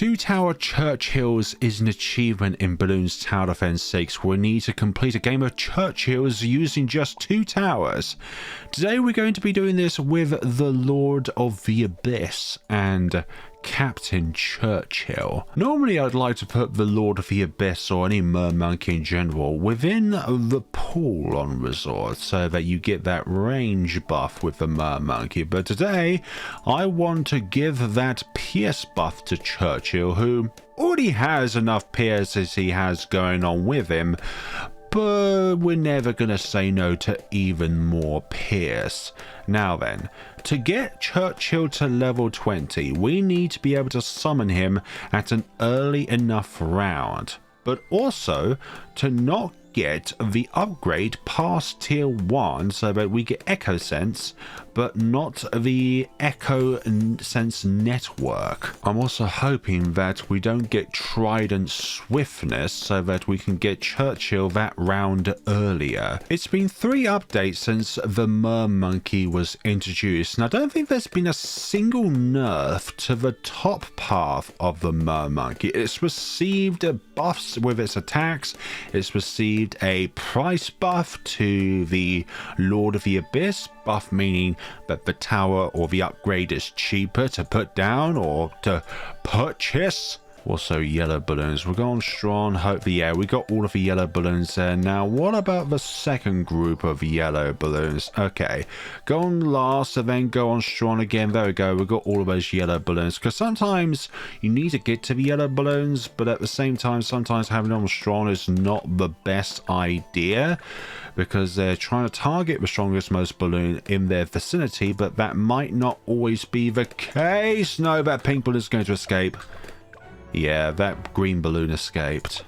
2 Tower Churchills is an achievement in Bloons Tower Defense 6 where we need to complete a game of Churchills using just 2 towers. Today we're going to be doing this with the Lord of the Abyss and Captain Churchill. Normally I'd like to put the Lord of the Abyss or any Mermonkey in general within the pool on Resort so that you get that range buff with the Mermonkey, but today I want to give that pierce buff to Churchill, who already has enough pierce as he has going on with him, but we're never going to say no to even more pierce. Now then, to get Churchill to level 20, we need to be able to summon him at an early enough round, but also to not get the upgrade past tier 1 so that we get Echo Sense, but not the Echo Sense network. I'm also hoping that we don't get Trident Swiftness so that we can get Churchill that round earlier. It's been 3 updates since the Mermonkey was introduced, and I don't think there's been a single nerf to the top path of the Mermonkey. It's received buffs with its attacks, it's received a price buff to the Lord of the Abyss, buff meaning that the tower or the upgrade is cheaper to put down or to purchase. Also yellow balloons. We're going strong. Hopefully, yeah, we got all of the yellow balloons there. Now, what about the second group of yellow balloons? Okay, go on last and then go on strong again. There we go. We got all of those yellow balloons, because sometimes you need to get to the yellow balloons, but at the same time, sometimes having them on strong is not the best idea, because they're trying to target the strongest most balloon in their vicinity, but that might not always be the case. No, that pink balloon is going to escape. Yeah, that green balloon escaped.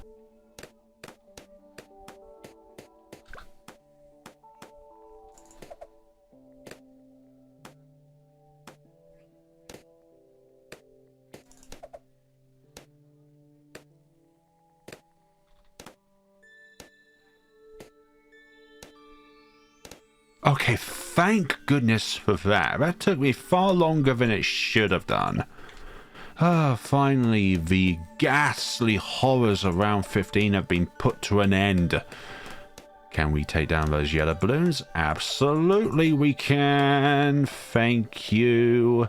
Okay, thank goodness for that. That took me far longer than it should have done. Finally, the ghastly horrors of round 15 have been put to an end. Can we take down those yellow balloons? Absolutely we can. Thank you.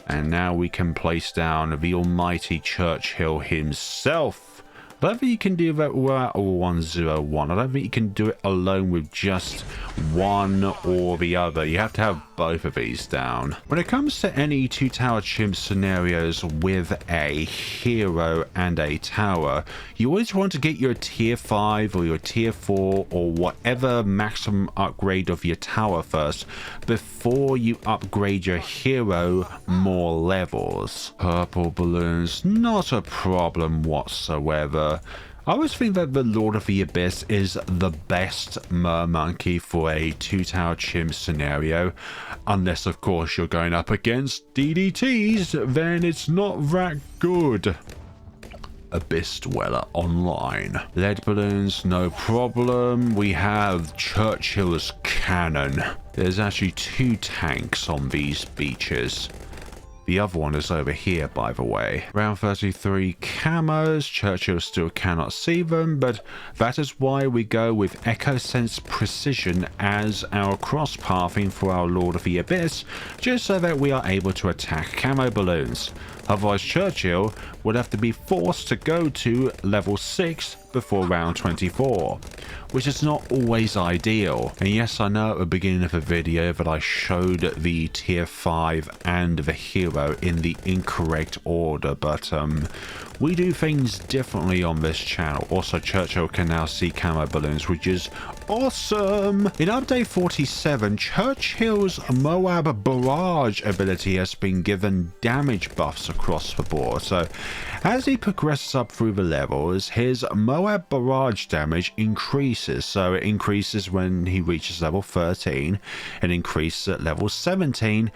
And now we can place down the almighty Churchill himself. I don't think you can do that without a 101. I don't think you can do it alone with just one or the other. You have to have both of these down. When it comes to any 2 Tower Chimps scenarios with a hero and a tower, you always want to get your tier 5 or your tier 4 or whatever maximum upgrade of your tower first before you upgrade your hero more levels. Purple balloons, not a problem whatsoever. I always think that the Lord of the Abyss is the best Mermonkey for a 2 Tower Chimp scenario, unless of course you're going up against DDTs, then it's not that good. Abyss Dweller online. Lead balloons, no problem. We have Churchill's cannon. There's actually 2 tanks on these beaches. The other one is over here, by the way. Round 33 camos. Churchill still cannot see them, but that is why we go with Echo Sense Precision as our cross-pathing for our Lord of the Abyss, just so that we are able to attack camo balloons. Otherwise, Churchill would have to be forced to go to level 6 before round 24, which is not always ideal. And yes, I know at the beginning of the video that I showed the tier 5 and the hero in the incorrect order, but we do things differently on this channel. Also, Churchill can now see camo balloons, which is awesome. In update 47, Churchill's Moab Barrage ability has been given damage buffs across the board. So as he progresses up through the levels, his Moab Barrage damage increases. So it increases when he reaches level 13, it increases at level 17,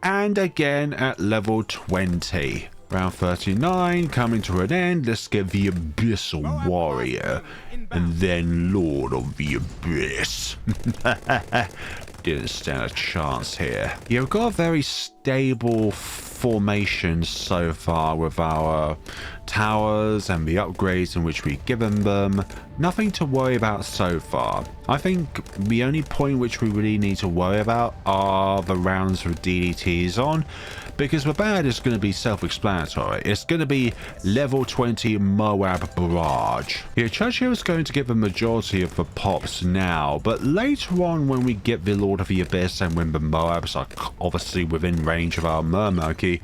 and again at level 20. Round 39 coming to an end. Let's get the Abyssal Warrior and then Lord of the Abyss. didn't stand a chance here. You've got a very stable formation so far with our towers and the upgrades in which we've given them. Nothing to worry about so far. I think the only point which we really need to worry about are the rounds with DDTs on, because the bad is going to be self-explanatory. It's going to be level 20 Moab Barrage. Yeah, Churchill is going to get the majority of the pops now, but later on when we get the Lord of the Abyss and when the Moabs are obviously within range of our Mermonkey,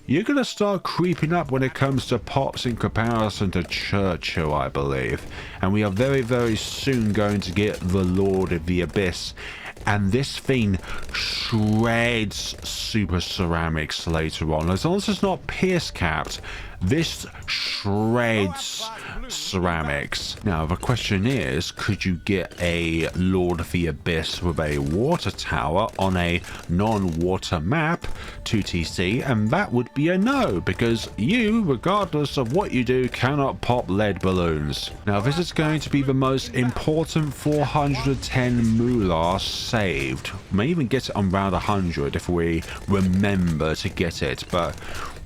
you're going to start creeping up when it comes to pops in comparison to Churchill, I believe. And we are very, very soon going to get the Lord of the Abyss. And this thing shreds super ceramics later on. As long as it's not pierce capped, this shreds ceramics. Now the question is, could you get a Lord of the Abyss with a water tower on a non-water map 2TC? And that would be a no, because you, regardless of what you do, cannot pop lead balloons. Now this is going to be the most important 410 moolah saved. We may even get it on round 100 if we remember to get it, but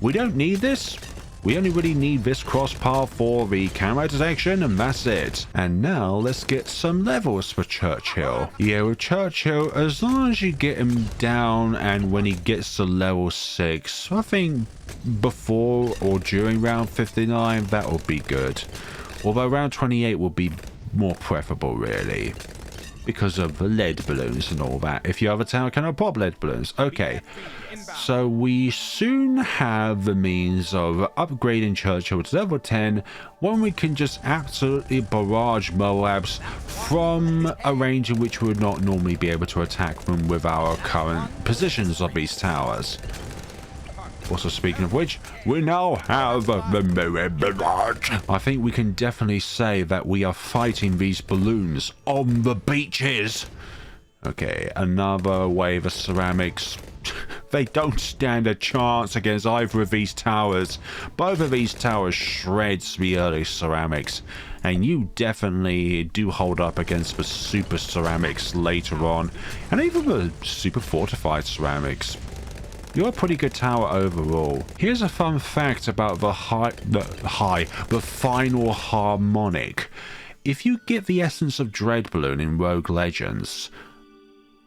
we don't need this. We only really need this crossbar for the camo detection, and that's it. And now let's get some levels for Churchill. Yeah, with Churchill, as long as you get him down and when he gets to level 6, I think before or during round 59, that would be good. Although round 28 will be more preferable, really, because of the lead balloons and all that. If your other tower cannot pop lead balloons. Okay, so we soon have the means of upgrading Churchill to level 10 when we can just absolutely barrage Moabs from a range in which we would not normally be able to attack them with our current positions of these towers. Also, speaking of which, we now have the Moab Barrage. I think we can definitely say that we are fighting these balloons on the beaches. Okay, another wave of ceramics. They don't stand a chance against either of these towers. Both of these towers shreds the early ceramics, and you definitely do hold up against the super ceramics later on, and even the super fortified ceramics. You're a pretty good tower overall. Here's a fun fact about the final harmonic. If you get the essence of Dread Balloon in Rogue Legends,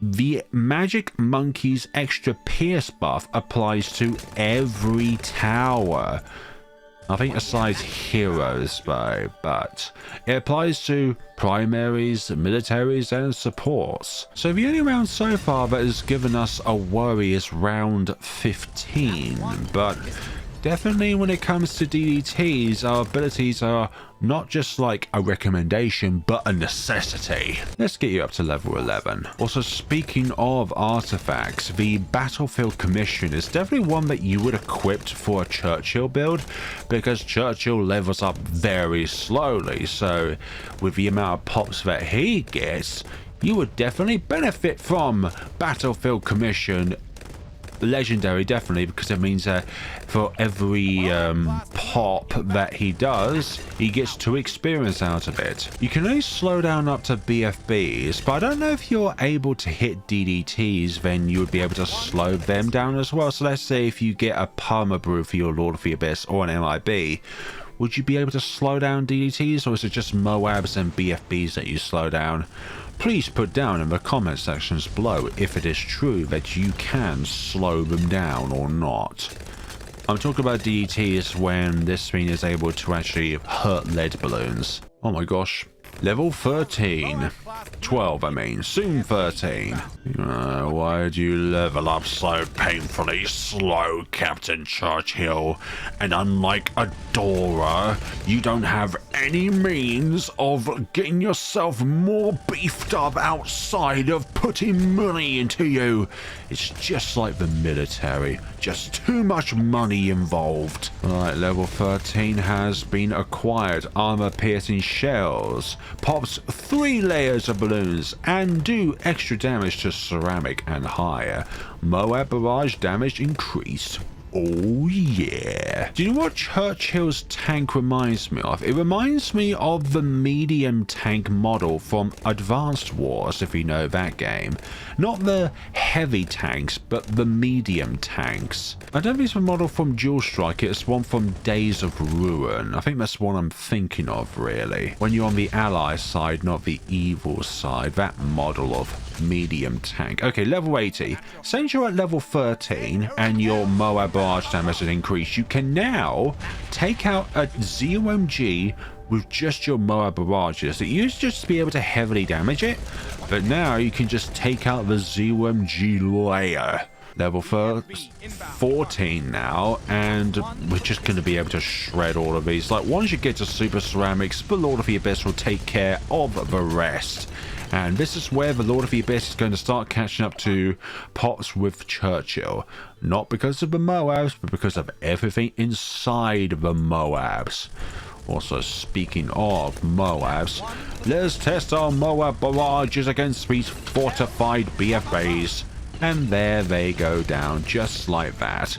the Magic Monkey's extra pierce buff applies to every tower. I think aside heroes though, but it applies to primaries, militaries and supports. So the only round so far that has given us a worry is round 15, but definitely when it comes to DDTs, our abilities are not just like a recommendation, but a necessity. Let's get you up to level 11. Also, speaking of artifacts, the Battlefield Commission is definitely one that you would equip for a Churchill build, because Churchill levels up very slowly. So with the amount of pops that he gets, you would definitely benefit from Battlefield Commission Legendary, definitely, because it means that for every pop that he does, he gets 2 experience out of it. You can only slow down up to BFBs, but I don't know if you're able to hit DDTs, then you would be able to slow them down as well. So let's say if you get a Perma Brew for your Lord of the Abyss or an MIB, would you be able to slow down DDTs, or is it just Moabs and BFBs that you slow down? Please put down in the comment sections below if it is true that you can slow them down or not. I'm talking about DDTs when this thing is able to actually hurt lead balloons. Oh my gosh. Level 13. 12, I mean. Soon 13. Why do you level up so painfully slow, Captain Churchill? And unlike Adora, you don't have any means of getting yourself more beefed up outside of putting money into you. It's just like the military. Just too much money involved. Alright, level 13 has been acquired. Armor-piercing shells. Pops 3 layers of balloons and do extra damage to ceramic and higher. Moab barrage damage increased. Oh yeah. Do you know what Churchill's tank reminds me of? It reminds me of the medium tank model from Advanced Wars, if you know that game. Not the heavy tanks, but the medium tanks. I don't think it's a model from Dual Strike, it's one from Days of Ruin. I think that's what I'm thinking of, really. When you're on the ally side, not the evil side. That model of medium tank. Okay, level 80. Since you're at level 13 and your Moab barrage damage has increased, you can now take out a ZOMG with just your Moab barrages. It used just to be able to heavily damage it, but now you can just take out the ZOMG layer. Level 14 now, and we're just going to be able to shred all of these. Like, once you get to Super Ceramics, the Lord of the Abyss will take care of the rest. And this is where the Lord of the Abyss is going to start catching up to Pops with Churchill. Not because of the Moabs, but because of everything inside the Moabs. Also, speaking of Moabs, let's test our Moab barrages against these fortified BFAs. And there they go down, just like that.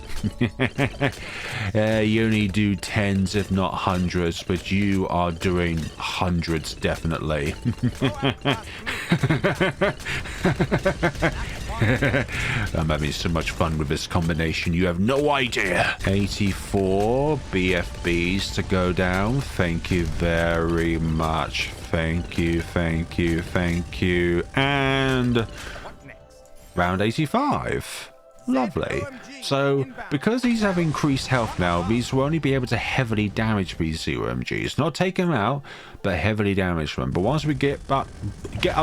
You only do tens, if not hundreds, but you are doing hundreds, definitely. I'm having so much fun with this combination, you have no idea. 84 BFBs to go down. Thank you very much. Thank you, thank you, thank you. And round 85. Lovely. So, because these have increased health now, these will only be able to heavily damage these ZOMGs. Not take them out, but heavily damage them. But once we get up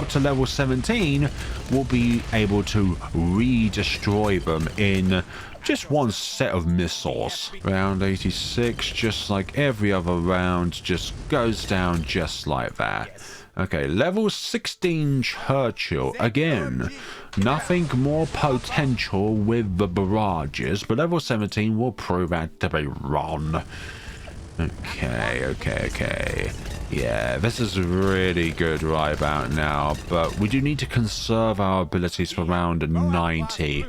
to level 17, we'll be able to re-destroy them in just one set of missiles. Round 86, just like every other round, just goes down just like that. Okay, level 16 Churchill. Again, nothing more potential with the barrages, but level 17 will prove that to be wrong. Okay. Yeah, this is really good right about now, but we do need to conserve our abilities for round 90.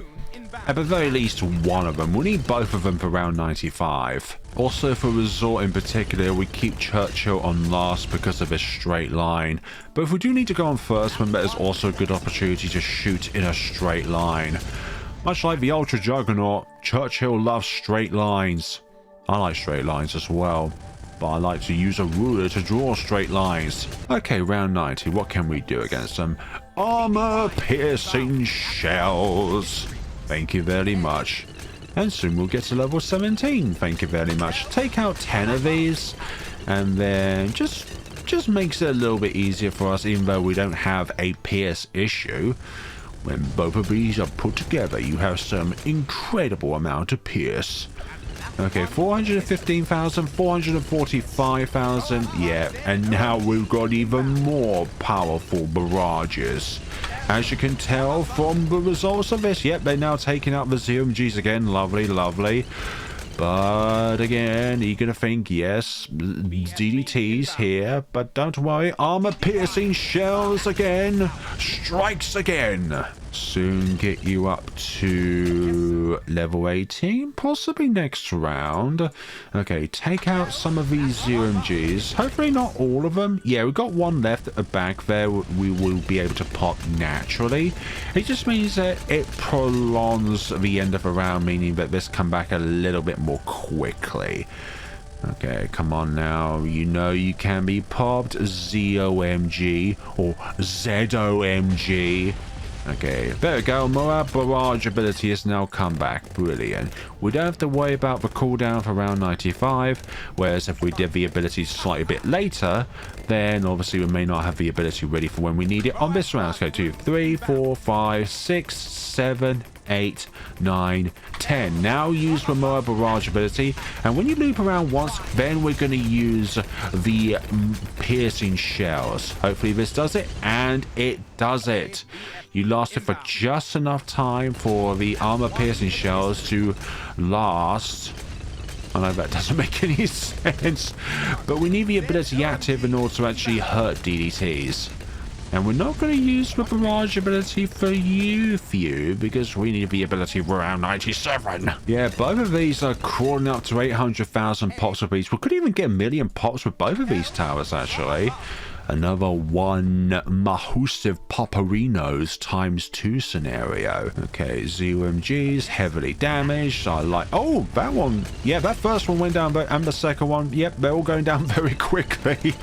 At the very least, one of them. We need both of them for round 95. Also, for Resort in particular, we keep Churchill on last because of his straight line. But if we do need to go on first, then that is also a good opportunity to shoot in a straight line. Much like the Ultra Juggernaut, Churchill loves straight lines. I like straight lines as well, but I like to use a ruler to draw straight lines. Okay, round 90. What can we do against them? Armor-piercing shells. Thank you very much. And soon we'll get to level 17. Thank you very much. Take out 10 of these, and then just makes it a little bit easier for us, even though we don't have a pierce issue. When both of these are put together, you have some incredible amount of pierce. Okay, 415,000, 445,000. Yeah, and now we've got even more powerful barrages. As you can tell from the results of this, yep, they're now taking out the ZOMGs again. Lovely, lovely. But again, you're going to think, yes, DDT's here, but don't worry, armor-piercing shells again, strikes again. Soon get you up to level 18, possibly next round. Okay, take out some of these ZOMGs, hopefully not all of them. Yeah, we've got one left at the back there we will be able to pop naturally. It just means that it prolongs the end of the round, meaning that this come back a little bit more quickly. Okay, come on now. You know you can be popped. ZOMG or ZOMG. Okay, there we go. Moab barrage ability has now come back. Brilliant. We don't have to worry about the cooldown for round 95, whereas if we did the ability slightly a bit later, then obviously we may not have the ability ready for when we need it on this round. Let's go 2, 3, 4, 5, 6, 7, 8, 9, 10. Now use the Moab barrage ability, and when you loop around once, then we're going to use the piercing shells. Hopefully this does it, and it does it. You lasted for just enough time for the armor piercing shells to last. I know that doesn't make any sense, but we need the ability active in order to actually hurt DDTs. And we're not going to use the barrage ability for you few, because we need the ability for round 97. Yeah, both of these are crawling up to 800,000 pops with these. We could even get 1,000,000 pops with both of these towers, actually. Another one Mahusive Poporinos ×2 scenario. Okay, ZOMGs, heavily damaged. I like... Oh, that one. Yeah, that first one went down, and the second one. Yep, they're all going down very quickly.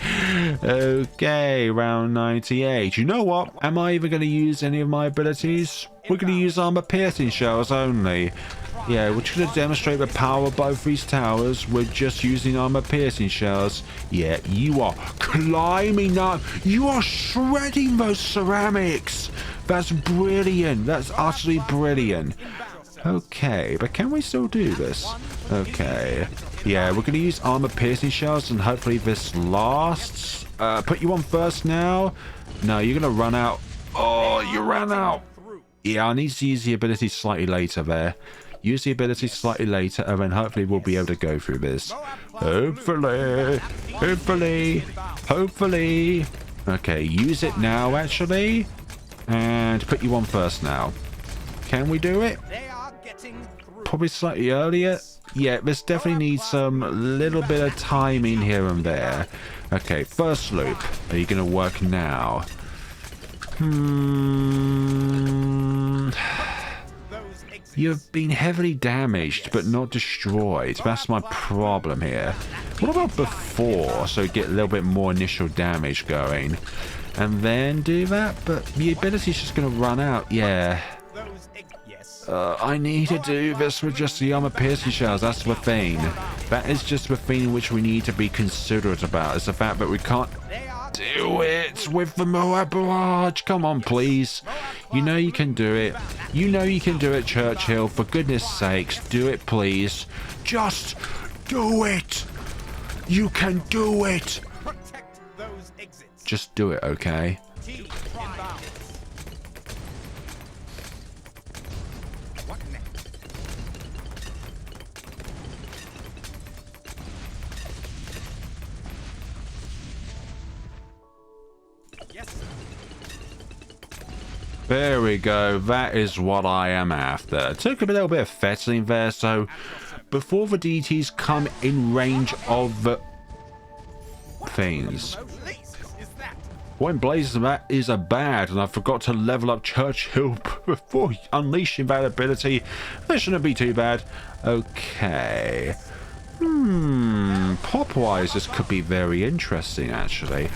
Okay, round 98. You know what? Am I even going to use any of my abilities? We're going to use armor piercing shells only. Yeah, we're just going to demonstrate the power of both these towers. We're just using armor piercing shells. Yeah, you are climbing up. You are shredding those ceramics. That's brilliant. That's utterly brilliant. Okay, but can we still do this? Okay. Yeah, we're going to use armor piercing shells and hopefully this lasts. Put you on first now. No, you're going to run out. Oh, you ran out. Yeah, I need to use the ability slightly later there. Use the ability slightly later, and then hopefully we'll be able to go through this. Hopefully. Hopefully. Hopefully. Okay, use it now, actually. And put you on first now. Can we do it? Probably slightly earlier. Yeah, this definitely needs some little bit of timing here and there. Okay, first loop. Are you going to work now? You've been heavily damaged, but not destroyed. That's my problem here. What about before? So get a little bit more initial damage going. And then do that? But the ability's just going to run out. Yeah. I need to do this with just the armor piercing shells. That's the thing. That is just the thing which we need to be considerate about. Is the fact that we can't do it with the Moab Barrage. Come on, please. You know you can do it. You know you can do it, Churchill. For goodness sakes, do it, please. Just do it. You can do it. Just do it, okay? There we go. That is what I am after. It took a little bit of fettling there, so before the DTs come in range of the things. What in blazes that is a bad, and I forgot to level up Churchill before unleashing that ability. That shouldn't be too bad. Okay. Pop-wise, this could be very interesting, actually.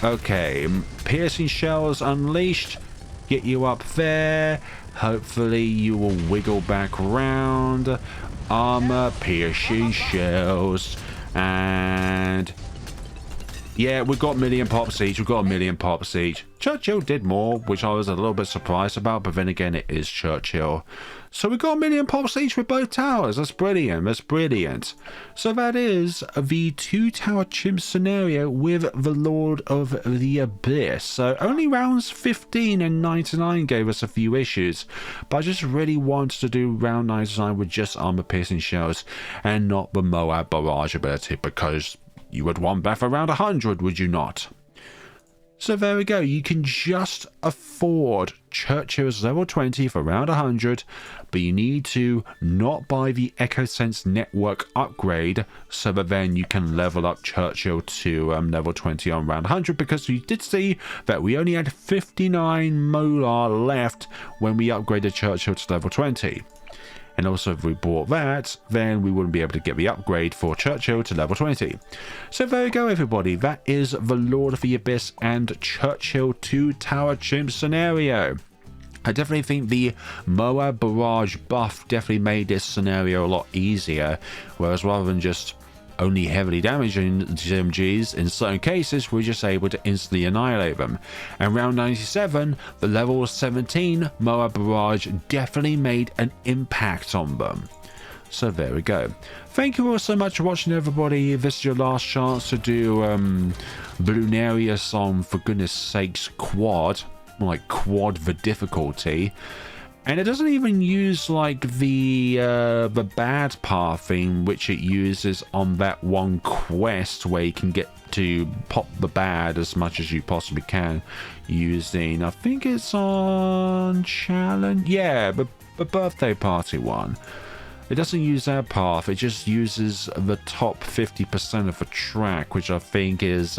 Okay, piercing shells unleashed. Get you up there. Hopefully you will wiggle back around. Armor piercing shells. And yeah, we've got 1,000,000 pops each. We've got 1,000,000 pops each. Churchill did more, which I was a little bit surprised about, but then again, it is Churchill. So we got 1,000,000 pops each with both towers. That's brilliant. That's brilliant. So that is the 2-tower chimp scenario with the Lord of the Abyss. So only rounds 15 and 99 gave us a few issues, but I just really wanted to do round 99 with just armor piercing shells and not the Moab Barrage ability, because you would want that for round 100, would you not? So there we go. You can just afford Churchill's level 20 for round 100, but you need to not buy the EchoSense network upgrade so that then you can level up Churchill to level 20 on round 100, because you did see that we only had 59 molar left when we upgraded Churchill to level 20. And also, if we bought that, then we wouldn't be able to get the upgrade for Churchill to level 20. So there you go, everybody. That is the Lord of the Abyss and Churchill 2-tower chimp scenario. I definitely think the Moab Barrage buff definitely made this scenario a lot easier, whereas rather than just only heavily damaging ZMGs, in certain cases we're just able to instantly annihilate them. And round 97, the level 17 Moab Barrage definitely made an impact on them. So there we go. Thank you all so much for watching, everybody. This is your last chance to do Bloonarius on, for goodness sakes, quad. More like quad the difficulty. And it doesn't even use like the bad pathing which it uses on that one quest where you can get to pop the bad as much as you possibly can using, I think it's on challenge, yeah, the birthday party one. It doesn't use that path, it just uses the top 50% of the track, which I think is,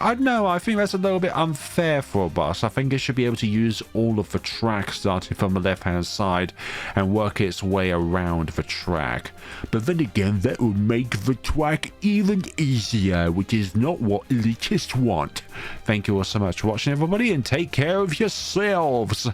I don't know, I think that's a little bit unfair for a boss. I think it should be able to use all of the track starting from the left hand side and work its way around the track. But then again, that would make the track even easier, which is not what elitists want. Thank you all so much for watching, everybody, and take care of yourselves.